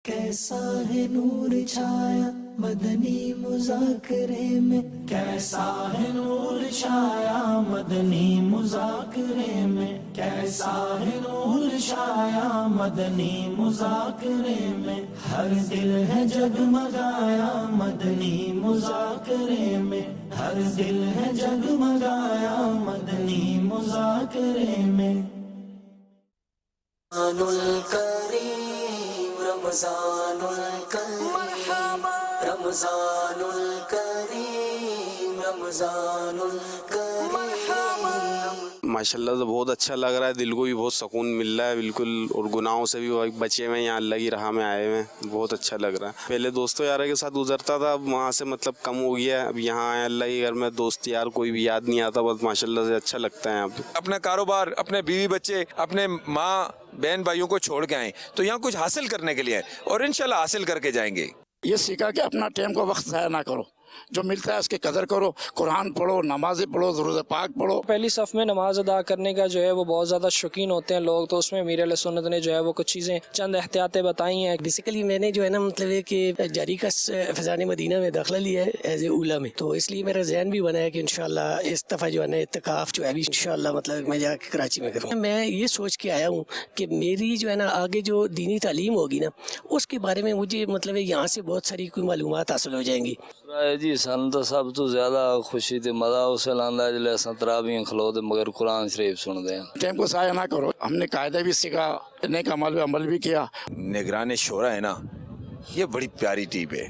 کیسا ہے نور چھایا مدنی مذاکرے میں، کیسا ہے نور چھایا مدنی مذاکرے میں، کیسا ہے نور چھایا مدنی مذاکرے میں، ہر دل ہے جگمگایا مدنی مذاکرے میں، ہر دل ہے جگمگایا مدنی مذاکرے میں۔ رمضان الکریم رمضان الکریم رمضان الکریم رمضان الکریم۔ ماشاءاللہ تو بہت اچھا لگ رہا ہے، دل کو بھی بہت سکون مل رہا ہے بالکل، اور گناہوں سے بھی بچے ہوئے ہیں، یہاں اللہ کی راہ میں آئے ہوئے ہیں، بہت اچھا لگ رہا ہے۔ پہلے دوستوں یاروں کے ساتھ گزرتا تھا، اب وہاں سے مطلب کم ہو گیا ہے، اب یہاں آئے اللہ کے گھر میں، دوست یار کوئی بھی یاد نہیں آتا، بس ماشاءاللہ سے اچھا لگتا ہے یہاں پہ۔ اپنا کاروبار، اپنے بیوی بچے، اپنے ماں بہن بھائیوں کو چھوڑ کے آئیں تو یہاں کچھ حاصل کرنے کے لیے آئیں، اور انشاءاللہ حاصل کر کے جائیں گے۔ یہ سیکھا کہ اپنا ٹائم کو وقت ضائع نہ کرو، جو ملتا ہے اس کی قدر کرو، قرآن پڑھو، نمازیں پڑھو، درود پاک پڑھو۔ پہلی صف میں نماز ادا کرنے کا جو ہے وہ بہت زیادہ شوقین ہوتے ہیں لوگ، تو اس میں امیر علیہ سنت نے جو ہے وہ کچھ چیزیں چند احتیاطیں بتائی ہیں۔ بیسیکلی میں نے جو ہے نا مطلب ہے کہ جاری کا فیضان مدینہ میں داخلہ لیا ہے ایز اے اولا میں، تو اس لیے میرا ذہن بھی بنا ہے کہ انشاءاللہ اس دفعہ جو ہے نا اعتکاف جو ہے بھی انشاءاللہ مطلب میں جا کے کراچی میں کروں۔ میں یہ سوچ کے آیا ہوں کہ میری جو ہے نا آگے جو دینی تعلیم ہوگی نا اس کے بارے میں مجھے مطلب ہے یہاں سے بہت ساری کوئی معلومات حاصل ہو جائیں گی۔ جی سن تو سب تو زیادہ خوشی تے مزہ اسے لاندا جلے اساں تراویح کھلو تے مگر قرآن شریف سن دے ہیں۔ ٹائم کو ضائع نہ کرو، ہم نے قاعدہ بھی سیکھا، نیک عمل بھی کیا۔ نگران شورا ہے نا، یہ بڑی پیاری ٹیم ہے،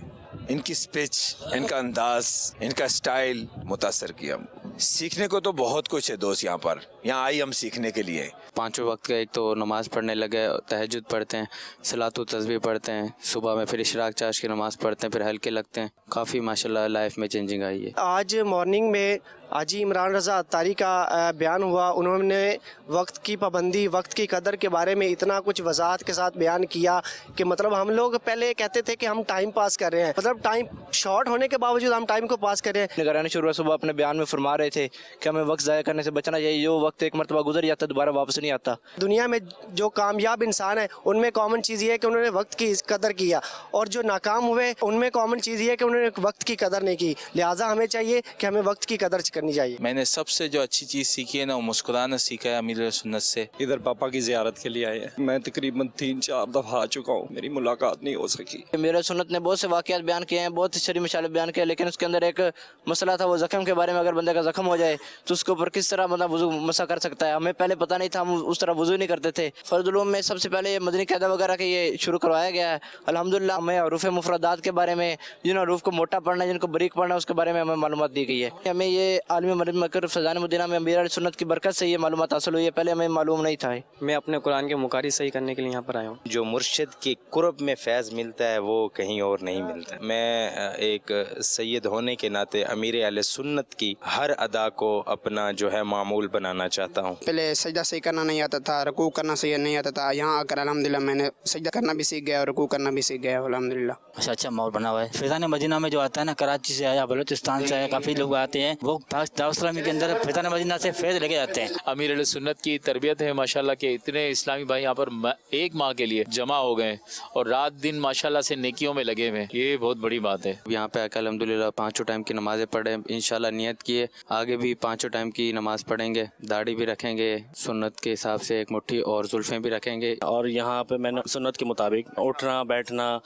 ان کی سپیچ، ان کا انداز، ان کا سٹائل متاثر کیا۔ سیکھنے کو تو بہت کچھ ہے دوست، یہاں آئی ہم سیکھنے کے لیے۔ پانچوں وقت کا ایک تو نماز پڑھنے لگے، تہجد پڑھتے ہیں، صلاۃ و تسبیح پڑھتے ہیں، صبح میں پھر اشراق چاش کی نماز پڑھتے ہیں، پھر ہلکے لگتے ہیں، کافی ماشاءاللہ لائف میں چینجنگ آئی ہے۔ آج مارننگ میں حاجی عمران رضا عطاری کا بیان ہوا، انہوں نے وقت کی پابندی، وقت کی قدر کے بارے میں اتنا کچھ وضاحت کے ساتھ بیان کیا کہ مطلب ہم لوگ پہلے کہتے تھے کہ ہم ٹائم پاس کر رہے ہیں، مطلب ٹائم شارٹ ہونے کے باوجود ہم ٹائم کو پاس کر رہے ہیں۔ نگران شورا صبح اپنے بیان میں فرما رہے تھے کہ ہمیں وقت ضائع کرنے سے بچنا چاہیے، جو وقت ایک مرتبہ گزر جاتا ہے دوبارہ واپس نہیں آتا۔ دنیا میں جو کامیاب انسان ہیں ان میں کامن چیز یہ ہے کہ انہوں نے وقت کی قدر کیا، اور جو ناکام ہوئے ان میں کامن چیز یہ ہے کہ انہوں نے وقت کی قدر نہیں کی، لہٰذا ہمیں چاہیے کہ ہمیں وقت کی قدر کرنی چاہیے۔ میں نے سب سے جو اچھی چیز سیکھی ہے نا وہ مسکرانا سیکھا ہے امیر سنت سے۔ ادھر پاپا کی زیارت کے لیے آئے ہیں، میں تقریباً 3-4 دفعہ آ چکا ہوں، میری ملاقات نہیں ہو سکی۔ میرے سنت نے بہت سے واقعات بیان کیے ہیں، بہت شرعی مشالے بیان کیے، لیکن اس کے اندر ایک مسئلہ تھا وہ زخم کے بارے میں، اگر بندے کا زخم ہو جائے تو اس کے اوپر کس طرح بندہ وضو مسح کر سکتا ہے۔ ہمیں پہلے پتہ نہیں تھا، ہم اس طرح وضو نہیں کرتے تھے۔ فرض العلوم میں سب سے پہلے یہ مدنی قاعدہ وغیرہ کے یہ شروع کروایا گیا ہے۔ الحمدللہ ہمیں حروف مفردات کے بارے میں، جن حروف کو موٹا پڑھنا ہے، جن کو باریک پڑھنا ہے، اس کے بارے میں ہمیں معلومات دی گئی ہے۔ ہمیں یہ عالمی مکر فیضان مدینہ میں امیر علیہ سنت کی برکت سے یہ معلومات حاصل ہوئی ہے، پہلے ہمیں معلوم نہیں تھا۔ میں اپنے قرآن کے مقاری صحیح کرنے کے لیے یہاں پر آیا ہوں۔ جو مرشد کے قرب میں فیض ملتا ہے وہ کہیں اور نہیں ملتا۔ میں ایک سید ہونے کے ناطے امیر علیہ سنت کی ہر ادا کو اپنا جو ہے معمول بنانا چاہتا ہوں۔ پہلے سجدہ صحیح کرنا نہیں آتا تھا، رکوع کرنا صحیح نہیں آتا تھا، یہاں آ کر الحمدللہ میں نے سجدہ کرنا بھی سیکھ گیا اور رکوع کرنا بھی سیکھ گیا الحمدللہ۔ اچھا ماحول بنا ہوا ہے۔ فیضان مدینہ میں جو آتا ہے نا، کراچی سے آیا، بلوچستان سے آیا، کافی لوگ آتے ہیں، وہ دارالاسلام کے اندر فیضان مدینہ سے فیض لے کے جاتے ہیں۔ امیر علیہ سنت کی تربیت ہے ماشاءاللہ کہ اتنے اسلامی بھائی یہاں پر ایک ماہ کے لیے جمع ہو گئے اور رات دن ماشاءاللہ سے نیکیوں میں لگے ہوئے، یہ بہت بڑی بات ہے۔ یہاں پہ آ کے الحمدللہ پانچوں ٹائم کی نمازیں پڑھیں، انشاءاللہ نیت کیے آگے بھی پانچوں ٹائم کی نماز پڑھیں گے، داڑھی بھی رکھیں گے سنت کے حساب سے ایک مٹھی، اور زلفیں بھی رکھیں گے۔ اور یہاں پہ میں نے سنت کے مطابق اٹھنا بیٹھنا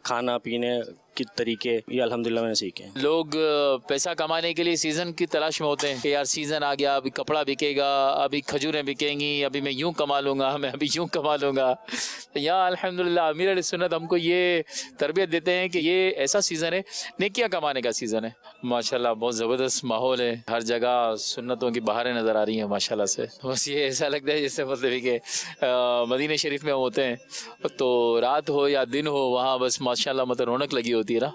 کھانا پینے کے طریقے یہ الحمدللہ میں نے سیکھے ہیں۔ لوگ پیسہ کمانے کے لیے سیزن کی تلاش میں ہوتے ہیں کہ یار سیزن آ گیا، ابھی کپڑا بکے گا، ابھی کھجوریں بکیں گی، ابھی میں یوں کما لوں گا، میں ابھی یوں کما لوں گا۔ یہاں الحمدللہ امیر علیہ سنت ہم کو یہ تربیت دیتے ہیں کہ یہ ایسا سیزن ہے، نیکیاں کمانے کا سیزن ہے۔ ماشاءاللہ بہت زبردست ماحول ہے، ہر جگہ سنتوں کی بہاریں نظر آ رہی ہیں ماشاءاللہ سے۔ بس یہ ایسا لگتا ہے جیسے مطلب کہ مدینہ شریف میں ہوتے ہیں تو رات ہو یا دن ہو وہاں بس ماشاءاللہ مطلب رونق لگی ہوتی ہے نا،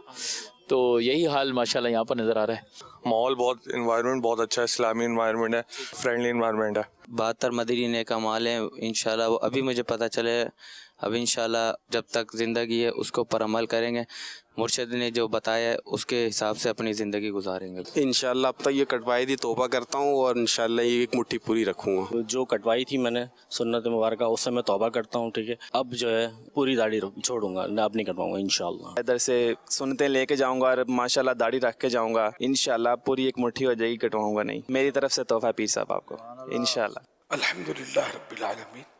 تو یہی حال ماشاءاللہ یہاں پر نظر آ رہا ہے۔ ماحول بہت، انوائرمنٹ بہت اچھا ہے، اسلامی انوائرمنٹ ہے، فرینڈلی انوائرمنٹ ہے۔ 72 مدنی نیک اعمال ہیں انشاءاللہ، وہ ابھی مجھے پتہ چلے اب انشاءاللہ جب تک زندگی ہے اس کے اوپر عمل کریں گے، مرشد نے جو بتایا ہے اس کے حساب سے اپنی زندگی گزاریں گے. انشاءاللہ اب تک یہ کٹوائی تھی توبہ کرتا ہوں اور انشاءاللہ یہ ایک مٹھی پوری رکھوں گا. جو کٹوائی تھی میں نے سنت مبارکہ اس سے میں توبہ کرتا ہوں، ٹھیک ہے. اب جو ہے پوری داڑھی چھوڑوں گا، اب نہیں کٹواؤں گا انشاءاللہ. ادھر سے سنتیں لے کے جاؤں گا اور ماشاءاللہ داڑھی رکھ کے جاؤں گا انشاءاللہ. پوری ایک مٹھی ہو جائے گی، کٹواؤں گا نہیں. میری طرف سے تحفہ پیر صاحب آپ کو انشاءاللہ. الحمدللہ رب العالمین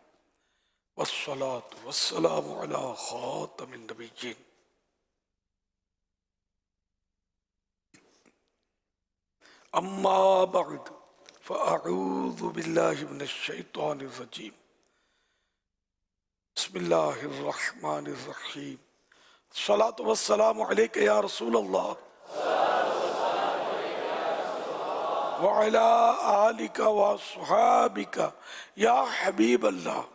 والصلاة والسلام علی خاتم النبیین. اما بعد فاعوذ باللہ من الشیطان الرجیم. بسم اللہ الرحمن الرحیم. الصلاة والسلام علیک یا رسول اللہ وعلى آلك وصحابك یا حبیب اللہ.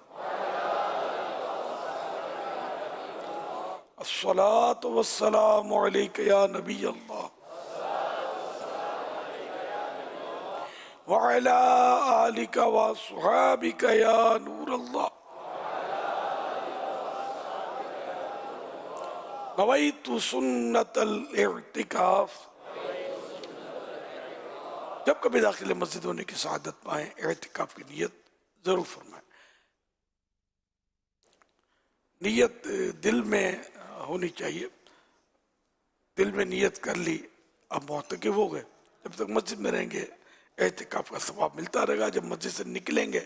الصلاة والسلام علیک یا نبی اللہ وعلى آلك وصحابك یا نور اللہ. نویت سنت الاعتکاف. جب کبھی داخل مسجد ہونے کی سعادت پائیں اعتکاف کی نیت ضرور فرمائیں. نیت دل میں ہونی چاہیے. دل میں نیت کر لی، اب معتکف ہو گئے. جب تک مسجد میں رہیں گے اعتکاف کا ثواب ملتا رہے گا. جب مسجد سے نکلیں گے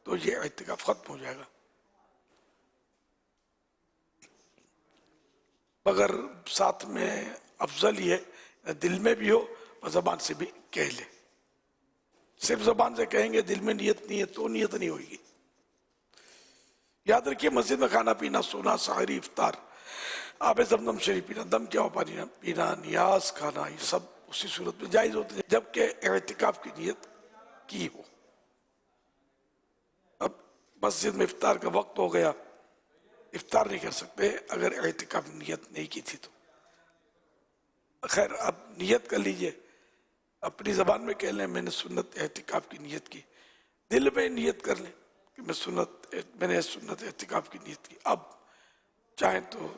تو یہ اعتکاف ختم ہو جائے گا. مگر ساتھ میں افضل یہ ہے دل میں بھی ہو اور زبان سے بھی کہہ لے. صرف زبان سے کہیں گے دل میں نیت نہیں ہے تو نیت نہیں ہوئے گی. یاد رکھیے مسجد میں کھانا پینا، سونا، سحری، افطار، آب زمزم شریف پینا، دم کیا پانی پینا، نیاز کھانا، یہ سب اسی صورت میں جائز ہوتے ہیں جبکہ اعتکاف کی نیت کی ہو. اب مسجد میں افطار کا وقت ہو گیا، افطار نہیں کر سکتے اگر اعتکاف نیت نہیں کی تھی تو. خیر اب نیت کر لیجئے، اپنی زبان میں کہہ لیں میں نے سنت اعتکاف کی نیت کی. دل میں نیت کر لیں کہ میں نے سنت اعتکاف کی نیت کی. اب چاہیں تو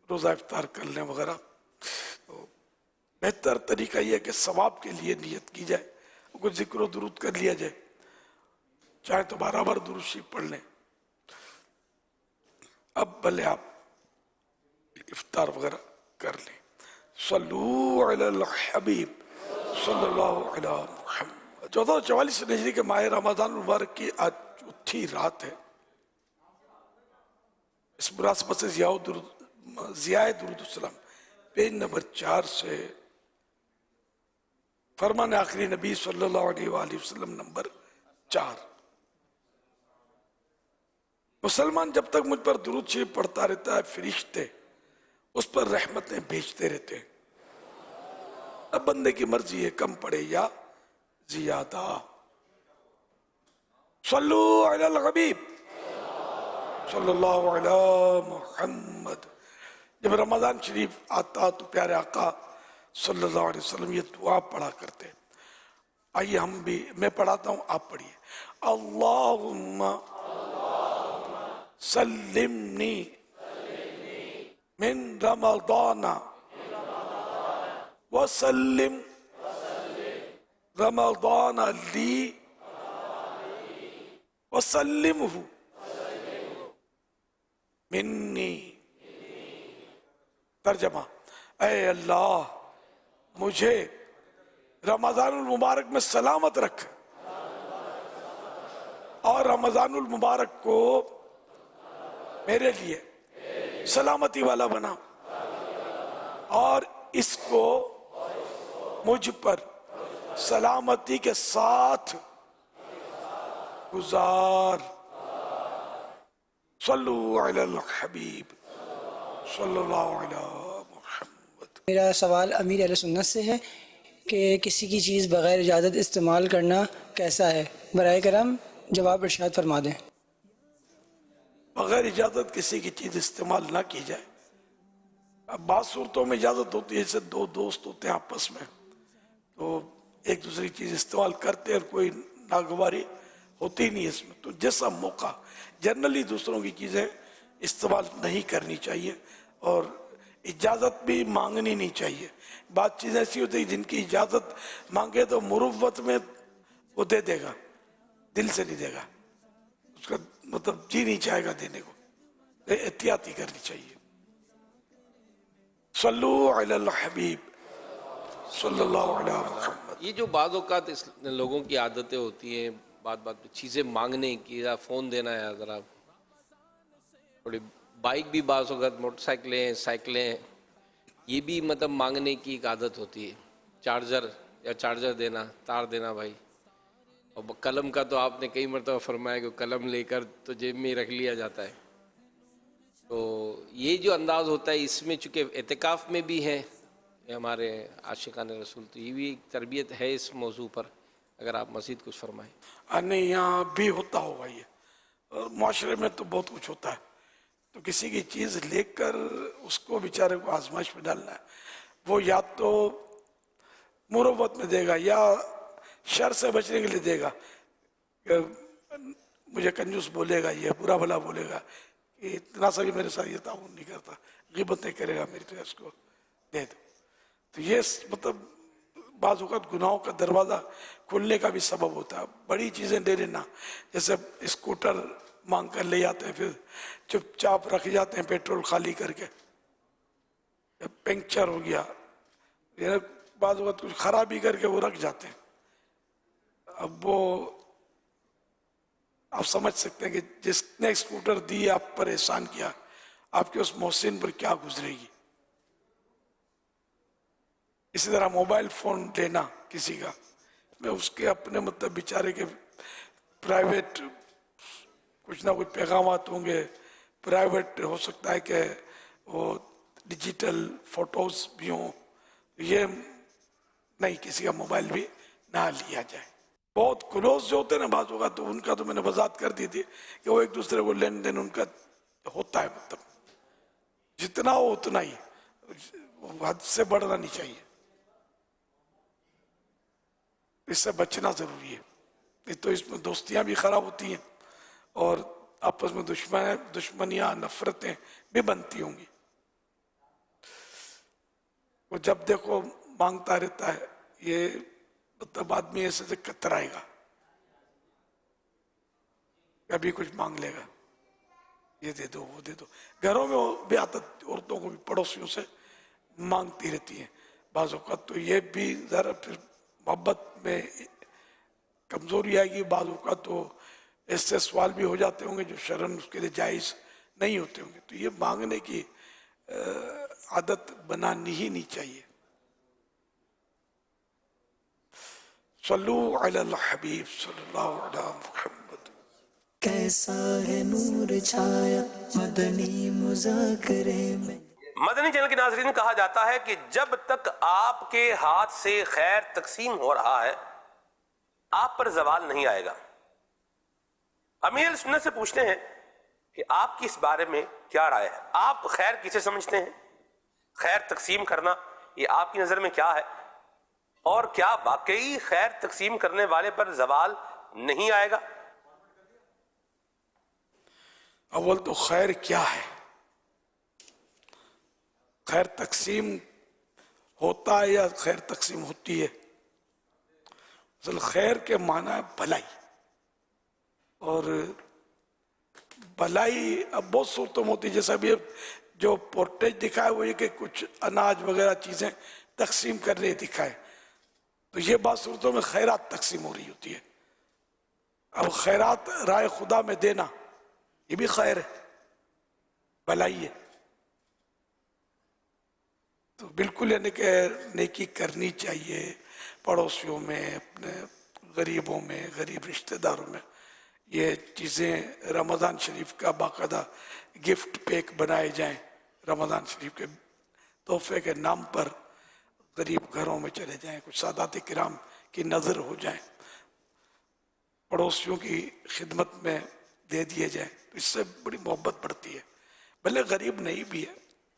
روزہ افطار کر لیں وغیرہ. تو بہتر طریقہ یہ ہے کہ ثواب کے لیے نیت کی جائے، کچھ ذکر و درود کر لیا جائے. چاہیں تو بار بار درود شریف پڑھ لیں. اب بھلے آپ افطار وغیرہ کر لیں. صلو علی الحبیب صلی اللہ علی محمد. 1444 ہجری کے ماہ رمضان المبارک کی آج چوتھی رات ہے. اس مناسبت سے ضیاء درود السلام پیج نمبر 4 سے فرمان آخری نبی صلی اللہ علیہ وآلہ وسلم نمبر 4. مسلمان جب تک مجھ پر درود شریف پڑھتا رہتا ہے فرشتے اس پر رحمتیں بھیجتے رہتے ہیں. اب بندے کی مرضی ہے کم پڑے یا زیادہ. صلو علی الحبیب صلی اللہ علی محمد. جب رمضان شریف آتا تو پیارے آقا صلی اللہ علیہ وسلم یہ دعا پڑھا کرتے. آئیے ہم بھی، میں پڑھاتا ہوں آپ پڑھیے. اللہم سلمنی من رمضان وسلم رمضان لی وسلمہ منی. ترجمہ: اے اللہ مجھے رمضان المبارک میں سلامت رکھ اور رمضان المبارک کو میرے لیے سلامتی والا بنا اور اس کو مجھ پر سلامتی کے ساتھ گزار. صلو علی الحبیب صلی اللہ علیہ محمد. میرا سوال امیر اہل سنت سے ہے کہ کسی کی چیز بغیر اجازت استعمال کرنا کیسا ہے؟ براہ کرم جواب ارشاد فرما دیں. بغیر اجازت کسی کی چیز استعمال نہ کی جائے. اب بعض صورتوں میں اجازت ہوتی ہے، جیسے دو دوست ہوتے ہیں آپس میں تو ایک دوسری چیز استعمال کرتے ہیں اور کوئی ناگواری ہوتی نہیں ہے اس میں. تو جیسا موقع جنرلی دوسروں کی چیزیں इस्तेमाल नहीं करनी चाहिए और इजाज़त भी मांगनी नहीं चाहिए। बात चीज़ ऐसी होती है जिनकी इजाज़त मांगे तो मुरुव्वत में वो दे देगा, दिल से नहीं देगा, उसका मतलब जी नहीं चाहेगा देने को, एहतियाती करनी चाहिए। सल्लु अलल हबीब सल्लल्लाहु अलैहि वसल्लम। ये जो बाज़ औक़ात लोगों की आदतें होती हैं, बात बात पे चीज़ें मांगने की, या फ़ोन देना है, ज़रा थोड़ी बाइक भी बाज़ औक़ात, मोटरसाइकिलें, साइकिलें, ये भी मतलब मांगने की एक आदत होती है। चार्जर देना, तार देना भाई। और कलम का तो आपने कई मरतबा फरमाया कि कलम लेकर तो जेब में रख लिया जाता है। तो ये जो अंदाज़ होता है, इसमें चूँकि एतिकाफ़ में भी है हमारे आशिकान रसूल, तो ये भी एक तरबियत है इस मौजू पर, अगर आप मज़ीद कुछ फरमाएं। नहीं, यहाँ भी होता होगा ये, और माशरे में तो बहुत कुछ होता है। तो किसी की चीज़ लेकर उसको बेचारे को आजमाइश में डालना है, वो या तो मुरव्वत में देगा या शर से बचने के लिए देगा, मुझे कंजूस बोलेगा, ये बुरा भला बोलेगा कि इतना सा भी मेरे साथ ये ताउन नहीं करता, ग़ीबत नहीं करेगा मेरी, तो इसको दे दो। तो ये मतलब बाज़ औक़ात गुनाहों का दरवाज़ा खुलने का भी सबब होता है। बड़ी चीज़ें ले लेना, जैसे स्कूटर मांग कर ले जाते हैं, फिर चुपचाप रख जाते हैं पेट्रोल खाली करके, पंक्चर हो गया, बाज़ औक़ात कुछ ख़राबी करके वो रख जाते हैं। अब वो आप समझ सकते हैं कि जिसने स्कूटर दी, आप पर एहसान किया, आपके उस मोहसिन पर क्या गुजरेगी। इसी तरह मोबाइल फ़ोन लेना किसी का, मैं उसके अपने मतलब बेचारे के प्राइवेट कुछ ना कुछ पैगामात होंगे, प्राइवेट हो सकता है कि वो डिजिटल फ़ोटोज़ भी हों, ये नहीं, किसी का मोबाइल भी ना लिया जाए। बहुत क्लोज जो होते हैं ना बात होगा, तो उनका तो मैंने वजाहत कर दी थी कि वो एक दूसरे को लेन देन उनका होता है, मतलब जितना हो उतना ही, हद से बढ़ना नहीं चाहिए, इससे बचना ज़रूरी है। नहीं तो इसमें दोस्तियां भी ख़राब होती हैं और आपस में दुश्मनियाँ, नफ़रतें भी बनती होंगी। वो जब देखो मांगता रहता है, ये मतलब आदमी ऐसे से कतराएगा, कभी कुछ मांग लेगा, ये दे दो, वो दे दो। घरों में भी आदत औरतों को भी पड़ोसियों से मांगती रहती हैं बाज़ औक़ात, तो ये भी ज़रा फिर मोहब्बत में कमज़ोरी आएगी। बाज़ औक़ात तो ऐसे सवाल भी हो जाते होंगे जो शरन उसके लिए जायज़ नहीं होते होंगे, तो ये मांगने की आदत बनानी ही नहीं चाहिए। सल्लु अलल हबीब सल्लल्लाहु अलैहि मुहम्मद। कैसा है नूर छाया मदनी मुज़ाकरे में। मदनी चैनल के नाज़रीन, कहा जाता है कि जब तक आपके हाथ से खैर तकसीम हो रहा है, आप पर ज़वाल नहीं आएगा। अमीर सुन्नत से पूछते हैं कि आपकी इस बारे में क्या राय है? आप खैर किसे समझते हैं? खैर तकसीम करना ये आपकी नज़र में क्या है? और क्या वाकई खैर तकसीम करने वाले पर ज़वाल नहीं आएगा? अव्वल तो खैर क्या है? खैर तकसीम होता है या खैर तकसीम होती है? असल खैर के माना है भलाई, और भलाई अब बहुत सूरतों में होती है। जैसा भी जो पोर्ट्रेट दिखा है वो ये कि कुछ अनाज वगैरह चीज़ें तकसीम कर रहे दिखाए, तो ये बात सूरतों में खैरात तकसीम हो रही होती है। अब खैरात राय खुदा में देना ये भी खैर है, भलाई है। तो बिल्कुल यानी कि नेकी करनी चाहिए, पड़ोसियों में, अपने गरीबों में, गरीब रिश्तेदारों में। ये चीज़ें रमज़ान शरीफ का बाकायदा गिफ्ट पैक बनाए जाएं, रमज़ान शरीफ के तोहफे के नाम पर गरीब घरों में चले जाएं, कुछ सादात किराम की नज़र हो जाएं, पड़ोसियों की खिदमत में दे दिए जाएं, तो इससे बड़ी मोहब्बत बढ़ती है। भले गरीब नहीं भी है,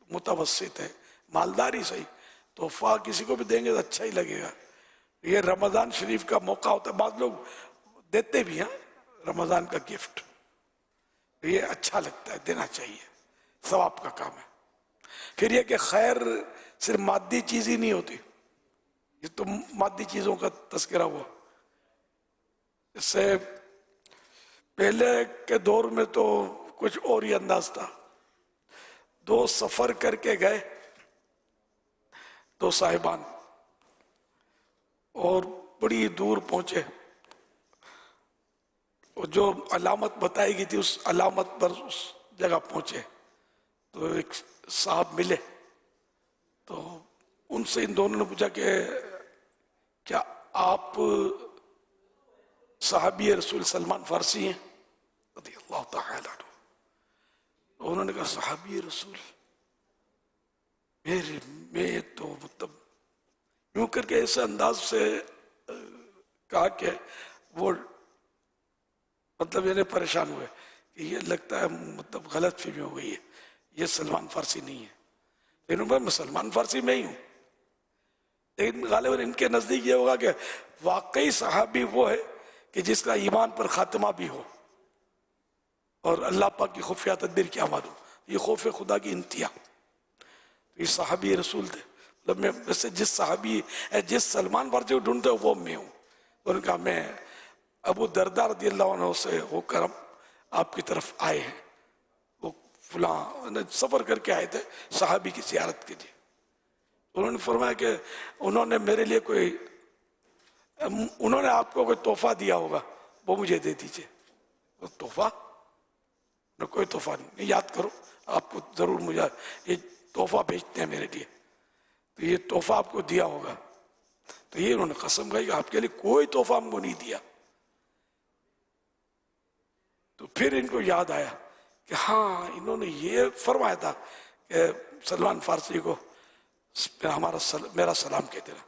मुतवस्सित है, मालदारी सही, तोहफा किसी को भी देंगे तो अच्छा ही लगेगा। ये रमज़ान शरीफ का मौका होता है, बाद लोग देते भी हैं रमज़ान का गिफ्ट, ये अच्छा लगता है, देना चाहिए। सवाब का काम है। फिर ये कि खैर सिर्फ मादी चीज ही नहीं होती, ये तो मादी चीजों का तस्करा हुआ। इससे पहले के दौर में तो कुछ और ही अंदाज था। 2 सफर करके गए 2 साहिबान और बड़ी दूर पहुंचे, और जो अलामत बताई गई थी उस अलामत पर उस जगह पहुंचे तो एक साहब मिले। तो उनसे इन दोनों ने पूछा कि क्या आप साहबी रसूल सलमान फारसी हैं? रज़ियल्लाहु ताला अन्हु। तो उन्होंने कहा साहबी रसूल, मैं तो मतलब यूं करके ऐसे अंदाज से कहा कि वो मतलब यानी परेशान हुए कि ये लगता है मतलब गलत फहमी हो गई है, ये सलमान फारसी नहीं है। लेकिन मैं सलमान फारसी में ही हूँ, लेकिन गालिबन इनके नजदीक ये होगा कि वाकई सहाबी वो है कि जिसका ईमान पर खात्मा भी हो और अल्लाह पाक की खुफिया तदबीर क्या मालूम, ये खौफ खुदा की इंतिहा। तो ये सहाबी रसूल थे। मतलब मैं वैसे जिस सलमान फारसी को ढूंढते हो वो मैं हूँ। तो उन्होंने कहा मैं अबू दरदा रज़ियल्लाहु अन्हु से होकर हम आपकी तरफ आए हैं। वो फलां सफर करके आए थे सहाबी की ज़ियारत के लिए। उन्होंने फरमाया कि उन्होंने मेरे लिए उन्होंने आपको कोई तोहफा दिया होगा, वो मुझे दे दीजिए। तो तोहफा न, कोई तोहफा नहीं, याद करो आपको जरूर मुझे ये तोहफा भेजते हैं मेरे लिए, तो ये तोहफा आपको दिया होगा। तो ये उन्होंने कसम खाई कि आपके लिए कोई तोहफा हमको नहीं दिया। तो फिर इनको याद आया कि हाँ, इन्होंने ये फरमाया था कि सलमान फारसी को मेरा सलाम कह देना।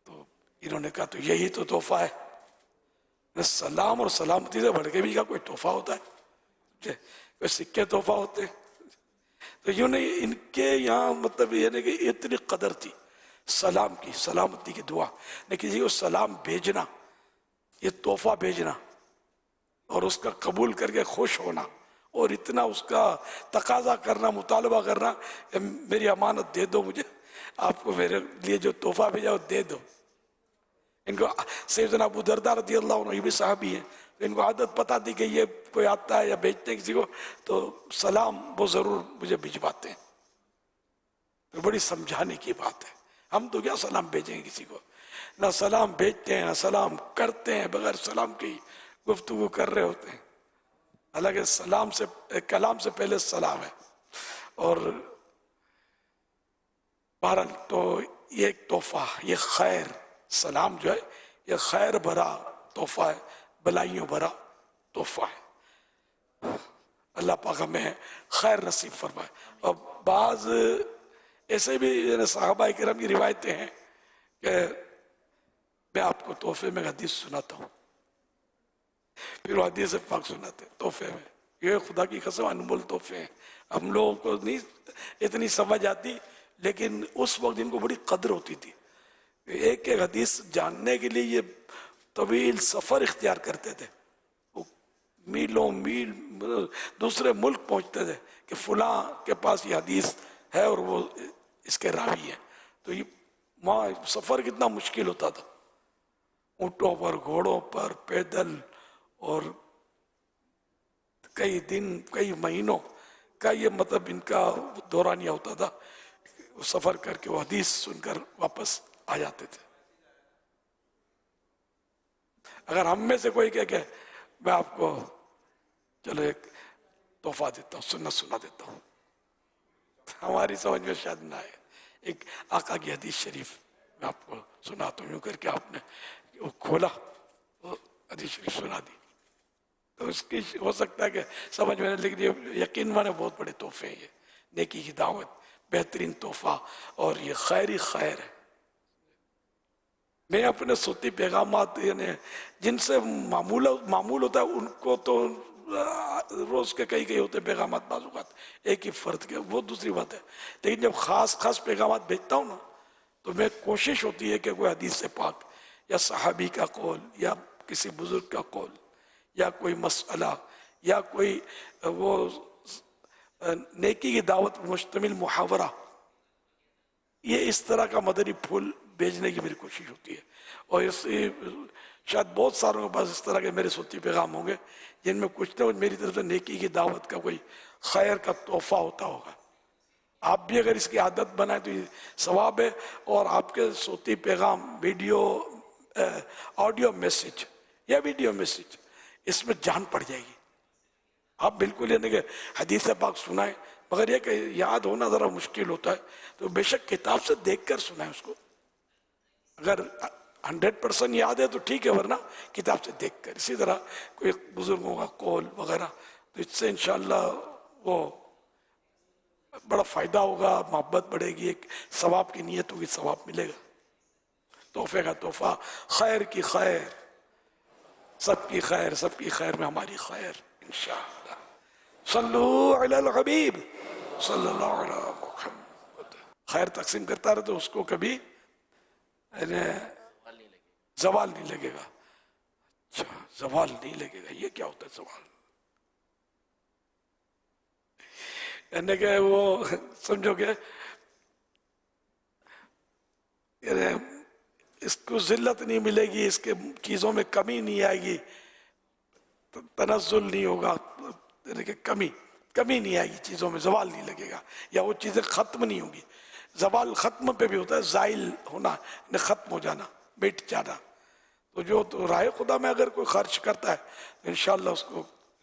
तो इन्होंने कहा तो यही तो तोहफा है। सलाम और सलामती से बढ़ के भी क्या कोई तोहफा होता है? कोई सिक्के तोहफा होते हैं? तो यूं नहीं, इनके यहाँ मतलब ये नहीं कि इतनी कदर थी सलाम की, सलामती की दुआ नहीं, किसी को सलाम भेजना, ये तोहफा भेजना और उसका कबूल करके खुश होना और इतना उसका तकाजा करना, मुतालबा करना, मेरी अमानत दे दो मुझे, आपको मेरे लिए जो तोहफा भेजा वो दे दो। इनको सैयदना अबू दरदा रज़ियल्लाहु अन्हु, ये भी साहबी है, तो इनको आदत पता थी कि ये कोई आता है या भेजते हैं किसी को तो सलाम वो जरूर मुझे भिजवाते हैं। तो बड़ी समझाने की बात है। हम तो क्या सलाम भेजेंगे किसी को, ना सलाम भेजते हैं ना सलाम करते हैं, बगैर सलाम की गुफ्तगू कर रहे होते हैं। हालांकि सलाम से कलाम से पहले सलाम है। और बहरहाल तो ये एक तोहफा, ये खैर, सलाम जो है ये खैर भरा तोहफा है, भलाइयों भरा तोहफा है। अल्लाह पाक हमें खैर नसीब फरमाए। और बाज ऐसे भी सहाबा किराम की रिवायतें हैं कि मैं आपको तोहफे में हदीस सुनाता हूँ, फिर वो हदीस पाक सुनाते तोहफे में। ये खुदा की कसम अनमोल तोहफे हैं। हम लोगों को नहीं इतनी समझ आती, लेकिन उस वक्त इनको बड़ी कदर होती थी। एक एक हदीस जानने के लिए ये तवील सफर इख्तियार करते थे, वो मीलों मील दूसरे मुल्क पहुंचते थे कि फलां के पास ये हदीस है और वो इसके रावी है। तो ये वहाँ सफर कितना मुश्किल होता था, ऊँटों पर, घोड़ों पर, पैदल, और कई दिन कई महीनों का ये मतलब इनका दौरानिया होता था। वो सफर करके वो हदीस सुनकर वापस आ जाते थे। अगर हम में से कोई कह के मैं आपको चलो एक तोहफा देता हूँ, सुना देता हूँ, हमारी समझ में शायद ना आए। एक आका की हदीस शरीफ मैं आपको सुनाता हूँ, यूँ करके आपने वो खोला, वो हदीस शरीफ सुना दी, तो उसकी हो सकता है कि समझ में, लेकिन ये यकीन माने बहुत बड़े तोहफे हैं। ये नेकी की दावत, बेहतरीन तोहफा, और ये खैर ही खैर है। मैं अपने सूती पैगामात यानी जिनसे मामूल होता है उनको तो रोज के कई होते पैगामात, बाजुकात एक ही फर्द के, वो दूसरी बात है। लेकिन जब खास पैगामात भेजता हूँ ना, तो मैं कोशिश होती है कि कोई हदीस से पाक या सहाबी का कौल या किसी बुजुर्ग का कौल या कोई मसला या कोई वो नेकी की दावत पर मुश्तमिल मुहावरा, ये इस तरह का मदनी फूल भेजने की मेरी कोशिश होती है। और इससे शायद बहुत सारों के पास इस तरह के मेरे सूती पैगाम होंगे जिनमें कुछ न कुछ मेरी तरफ से नेकी की दावत का कोई खैर का तोहफा होता होगा। आप भी अगर इसकी आदत बनाए तो ये सवाब है। और आपके सूती पैगाम, वीडियो, ऑडियो मैसेज या वीडियो मैसेज, इसमें जान पड़ जाएगी। आप बिल्कुल यानी कि हदीस पाक सुनाए, मगर ये कि याद होना ज़रा मुश्किल होता है, तो बेशक किताब से देखकर सुनाए उसको। अगर 100% याद है तो ठीक है, वरना किताब से देखकर। इसी तरह कोई बुजुर्गों का कौल वगैरह, तो इससे इंशाअल्लाह वो बड़ा फ़ायदा होगा, मोहब्बत बढ़ेगी, एक सवाब की नीयत होगी, सवाब मिलेगा। तोहफे का तोहफा, खैर की खैर, सबकी खैर, सबकी खैर में हमारी खैर इंशाअल्लाह। सल्लू अलल हबीब सल्लल्लाहु अलैहि मुहम्मद। खैर तकसीम करता रहे तो उसको कभी जवाल नहीं लगेगा। अच्छा, जवाल नहीं लगेगा, ये क्या होता है जवाल? यानी कि वो समझोगे इसको जिल्लत नहीं मिलेगी, इसके चीज़ों में कमी नहीं आएगी, तनज़्ज़ुल नहीं होगा, यानी कि कमी नहीं आएगी चीज़ों में, जवाल नहीं लगेगा, या वो चीज़ें ख़त्म नहीं होगी। जवाल ख़त्म पे भी होता है, ज़ाइल होना, ख़त्म हो जाना, मिट जाना। तो जो तो राह खुदा में अगर कोई खर्च करता है तो इंशाअल्लाह उसको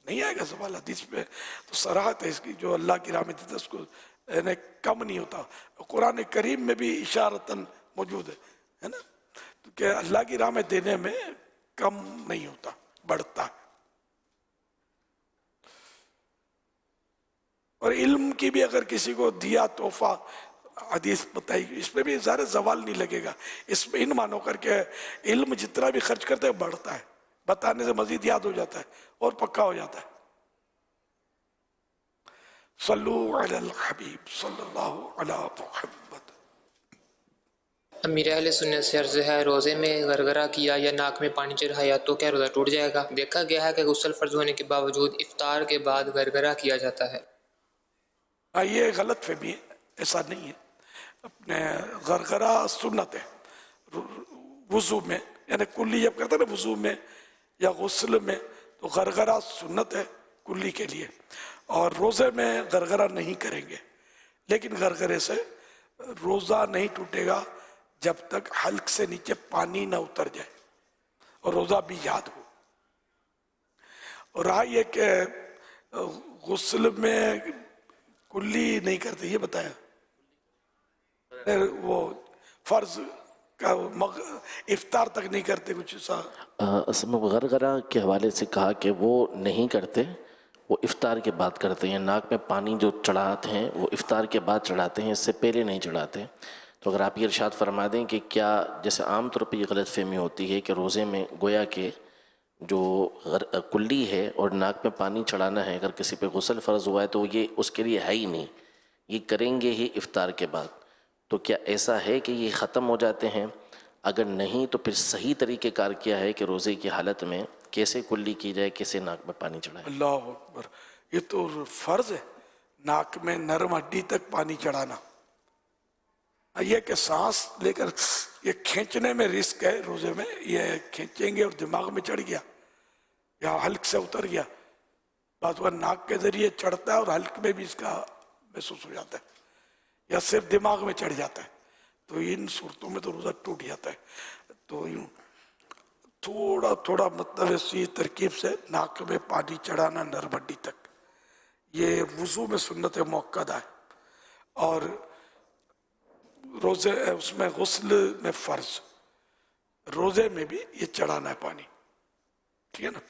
नहीं आएगा जवाल। हदीस पे तो सराहत है इसकी, जो अल्लाह की राह में देता है उसको यानी कम नहीं होता। कुरान करीम में भी इशारतन मौजूद है ना, तो क्या अल्लाह की राह में देने में कम नहीं होता, बढ़ता है। और इल्म की भी अगर किसी को दिया तोहफा, हदीस बताई, इसमें भी ज़्यादा जवाल नहीं लगेगा। इसमें इन मानो करके इल्म जितना भी खर्च करते हैं बढ़ता है, बताने से मजीद याद हो जाता है और पक्का हो जाता है। सल्लू अलल हबीब सल्लल्लाहु अलैहि मुहम्मद। अमीर अहले सुन्नत से अर्ज़ है, रोज़े में गरगरा किया या नाक में पानी चढ़ाया तो क्या रोज़ा टूट जाएगा? देखा गया है कि गुस्ल फर्ज होने के बावजूद इफ्तार के बाद गरगरा किया जाता है। ये गलत फहमी है, ऐसा नहीं है। अपने गरगरा सुन्नत है वुज़ू में, यानी कुल्ली जब करते हैं ना वुज़ू में या गुस्ल में, तो गरगरा सुन्नत है कुल्ली के लिए। और रोज़े में गरगरा नहीं करेंगे, लेकिन गरगरे से रोज़ा नहीं टूटेगा जब तक हल्क से नीचे पानी ना उतर जाए और रोज़ा भी याद हो। और रहा ये कि गुस्ल में कुल्ली नहीं करते, ये बताया वो फर्ज का इफ्तार तक नहीं करते कुछ ऐसा। गरगरा के हवाले से कहा कि वो नहीं करते, वो इफ्तार के बाद करते हैं। नाक में पानी जो चढ़ाते हैं वो इफ्तार के बाद चढ़ाते हैं, इससे पहले नहीं चढ़ाते। तो अगर आप ये इरशाद फरमा दें कि क्या, जैसे आम तौर पे ये गलत फहमी होती है कि रोज़े में गोया के जो कुल्ली है और नाक में पानी चढ़ाना है, अगर किसी पे गुस्ल फ़र्ज़ हुआ है तो ये उसके लिए है ही नहीं, ये करेंगे ही इफ्तार के बाद। तो क्या ऐसा है कि ये ख़त्म हो जाते हैं? अगर नहीं तो फिर सही तरीक़ेकार क्या है कि रोज़े की हालत में कैसे कुल्ली की जाए, कैसे नाक में पानी चढ़ाए? अल्लाह अकबर, ये तो फ़र्ज़ है, नाक में नरम हड्डी तक पानी चढ़ाना। ये कि सांस लेकर ये खींचने में रिस्क है रोज़े में, ये खींचेंगे और दिमाग में चढ़ गया या हल्क से उतर गया, बात वह नाक के ज़रिए चढ़ता है और हल्क में भी इसका महसूस हो जाता है, या सिर्फ दिमाग में चढ़ जाता है। तो इन सूरतों में तो रोज़ा टूट जाता है। तो यूँ थोड़ा थोड़ा मतलब इसी तरकीब से नाक में पानी चढ़ाना नरम हड्डी तक, ये वुज़ू में सुन्नत मुअक्कदा है। और रोज़े उसमें गुस्ल में फ़र्ज, रोज़े में भी ये चढ़ाना है पानी, ठीक है ना।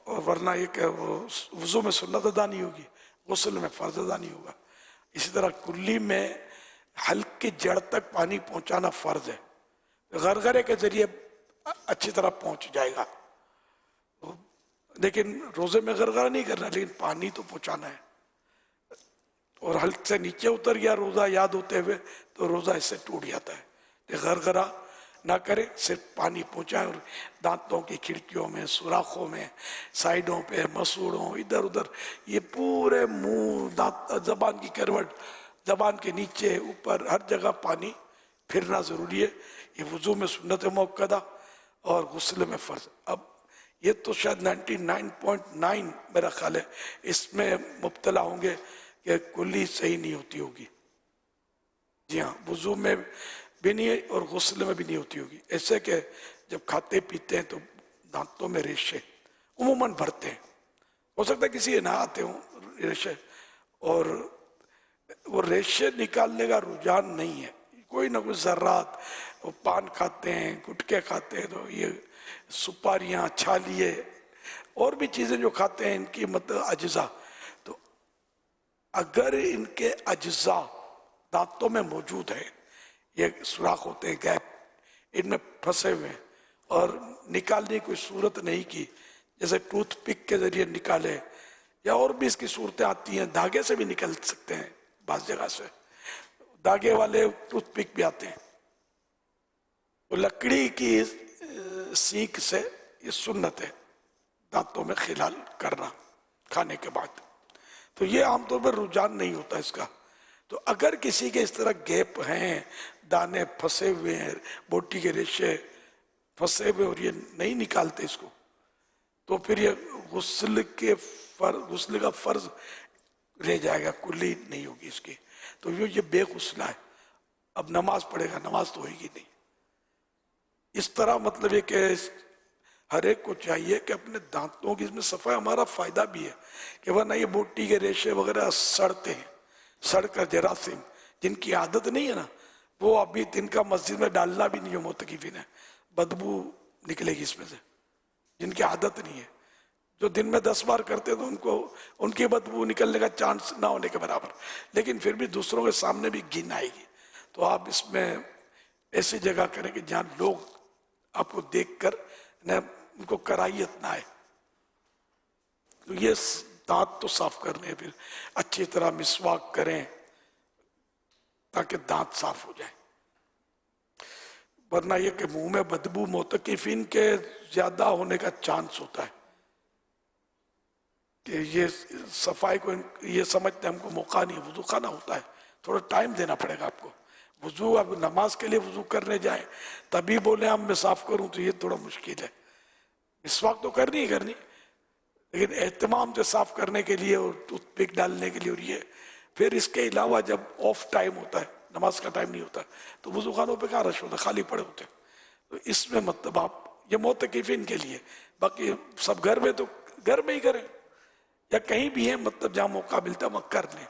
और वरना ये कि वुज़ू में सुन्नत अदा नहीं होगी, गुस्ल में फ़र्ज अदा नहीं होगा। इसी तरह कुल्ली में हल्क की जड़ तक पानी पहुंचाना फ़र्ज है, गरगरे के ज़रिए अच्छी तरह पहुंच जाएगा। लेकिन रोज़े में गरगरा नहीं करना, लेकिन पानी तो पहुंचाना है। और हल्क से नीचे उतर गया रोज़ा याद होते हुए तो रोज़ा इससे टूट जाता है। गरगरा ना करें, सिर्फ पानी पहुंचाएं और दांतों की खिड़कियों में, सुराखों में, साइडों पे, मसूड़ों, इधर उधर, ये पूरे मुंह, दांत, जबान की करवट, जबान के नीचे ऊपर हर जगह पानी फिरना जरूरी है। ये वुजू में सुन्नत मुअक्कदा और गुस्ल में फर्ज। अब ये तो शायद 99.9 मेरा ख्याल है इसमें मुब्तला होंगे कि कुल्ली सही नहीं होती होगी। जी हाँ, वुजू में भी नहीं और गुस्ल में भी नहीं होती होगी। ऐसे कि जब खाते पीते हैं तो दांतों में रेशे उमूमन भरते हैं, हो सकता है किसी के ना आते हों रेशे, और वो रेशे निकालने का रुझान नहीं है। कोई ना कोई ज़र्रात, वो पान खाते हैं, गुटके खाते हैं, तो ये सुपारियाँ, छालिए और भी चीज़ें जो खाते हैं, इनकी मतलब अज्जा, तो अगर इनके अज्जा दांतों में मौजूद है, ये सुराख होते हैं, गैप, इनमें फंसे हुए हैं और निकालने की कोई सूरत नहीं की, जैसे टूथ पिक के जरिए निकाले, या और भी इसकी सूरतें आती हैं, धागे से भी निकल सकते हैं, बास जगह से धागे वाले टूथ पिक भी आते हैं। तो लकड़ी की सीख से ये सुन्नत है दांतों में खिलाल करना खाने के बाद। तो ये आमतौर पर रुझान नहीं होता इसका। तो अगर किसी के इस तरह गैप हैं, दाने फंसे हुए हैं, बोटी के रेशे फंसे हुए और ये नहीं निकालते इसको, तो फिर ये गुस्ल का फर्ज रह जाएगा, कुल्ली नहीं होगी इसकी। तो ये बेगुस्ला है, अब नमाज पढ़ेगा, नमाज तो होगी नहीं। इस तरह मतलब ये कि हर एक को चाहिए कि अपने दांतों की इसमें सफाई, हमारा फायदा भी है कि वरना ये बोटी के रेशे वगैरह सड़ते हैं, सड़कर जरासीम जिनकी आदत नहीं है ना, वो अभी तिनका मस्जिद में डालना भी नहीं हो मोतकीफिन है, बदबू निकलेगी इसमें से, जिनकी आदत नहीं है। जो दिन में 10 बार करते तो उनको उनकी बदबू निकलने का चांस ना होने के बराबर, लेकिन फिर भी दूसरों के सामने भी घिन आएगी। तो आप इसमें ऐसी जगह करें कि जहाँ लोग आपको देखकर न उनको कराहियत ना आए। तो ये दांत तो साफ करने हैं, फिर अच्छी तरह मिसवाक करें ताकि दांत साफ हो जाए, वरना ये कि मुंह में बदबू मोतकीफिन के ज्यादा होने का चांस होता है कि ये सफाई को ये समझते हैं हमको मौका नहीं, वुजू खाना होता है, थोड़ा टाइम देना पड़ेगा आपको। वुजू अब नमाज के लिए वुजू करने जाए तभी बोले हम मैं साफ करूं, तो ये थोड़ा मुश्किल है। मिसवाक तो करनी ही करनी, लेकिन एहतमाम से साफ करने के लिए और टूथपिक डालने के लिए, और ये फिर इसके अलावा जब ऑफ टाइम होता है, नमाज का टाइम नहीं होता, तो वुजू खानों पे कहाँ रश होता, खाली पड़े होते। तो इसमें मतलब आप ये मोतकीफिन के लिए, बाकी सब घर में तो घर में ही करें, या कहीं भी है मतलब जहाँ मौका मिलता है वहाँ कर लें।